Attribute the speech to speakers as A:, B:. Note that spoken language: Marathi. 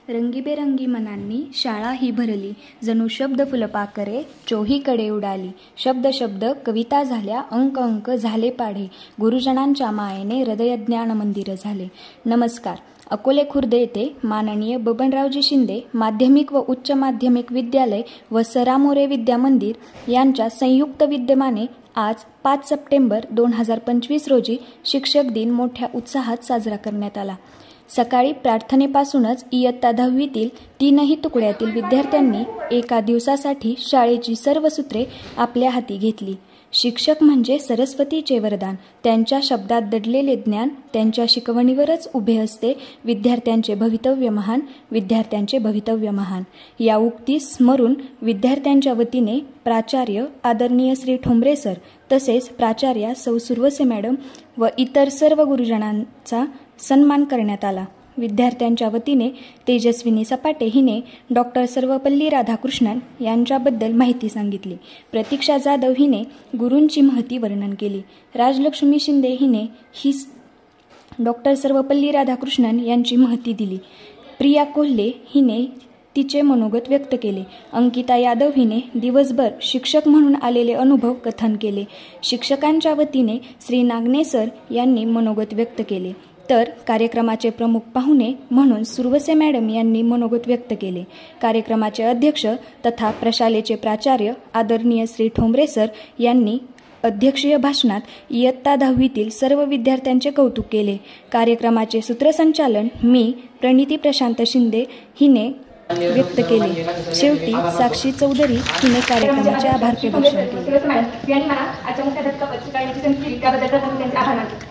A: रंगीबेरंगी मनांनी शाळा ही भरली, जणू शब्द फुलपाखरे चोहीकडे उडाली. शब्द शब्द कविता झाल्या, अंक अंक झाले पाढे. गुरुजनांच्या मायेने हृदयज्ञान मंदिर झाले. नमस्कार. अकोले खुर्द येथे माननीय बबनरावजी शिंदे माध्यमिक व उच्च माध्यमिक विद्यालय व सरा मोरे विद्या मंदिर यांच्या संयुक्त विद्यमाने आज 5 सप्टेंबर 2025 रोजी शिक्षक दिन मोठ्या उत्साहात साजरा करण्यात आला. सकाळी प्रार्थनेपासूनच इयत्ता 10वीतील 3ही तुकड्यातील विद्यार्थ्यांनी एका दिवसासाठी शाळेची सर्व सूत्रे आपल्या हाती घेतली. शिक्षक म्हणजे सरस्वतीचे वरदान. त्यांच्या शब्दात दडलेले ज्ञान त्यांच्या शिकवणीवरच उभे असते. विद्यार्थ्यांचे भवितव्य महान, विद्यार्थ्यांचे भवितव्य महान. या उक्तीस स्मरून विद्यार्थ्यांच्या वतीने प्राचार्य आदरणीय श्री ठोंबरे सर तसेच प्राचार्या सौ सुरवसे मॅडम व इतर सर्व गुरुजनांचा सन्मान करण्यात आला. विद्यार्थ्यांच्या वतीने तेजस्विनी सपाटे हिने डॉक्टर सर्वपल्ली राधाकृष्णन यांच्याबद्दल माहिती सांगितली. प्रतीक्षा जाधव हिने गुरूंची महती वर्णन केली. राजलक्ष्मी शिंदे हिने डॉक्टर सर्वपल्ली राधाकृष्णन यांची महती दिली. प्रिया कोल्हे हिने तिचे मनोगत व्यक्त केले. अंकिता यादव हिने दिवसभर शिक्षक म्हणून आलेले अनुभव कथन केले. शिक्षकांच्या वतीने श्री नागने सर यांनी मनोगत व्यक्त केले. तर कार्यक्रमाचे प्रमुख पाहुणे म्हणून सुरवसे मॅडम यांनी मनोगत व्यक्त केले. कार्यक्रमाचे अध्यक्ष तथा प्रशालेचे प्राचार्य आदरणीय श्री ठोंबरे सर यांनी अध्यक्षीय भाषणात इयत्ता 10वीतील सर्व विद्यार्थ्यांचे कौतुक केले. कार्यक्रमाचे सूत्रसंचालन मी प्रणिती प्रशांत शिंदे हिने व्यक्त केले. शेवटी साक्षी चौधरी हिने कार्यक्रमाचे आभार प्रदर्शन केले.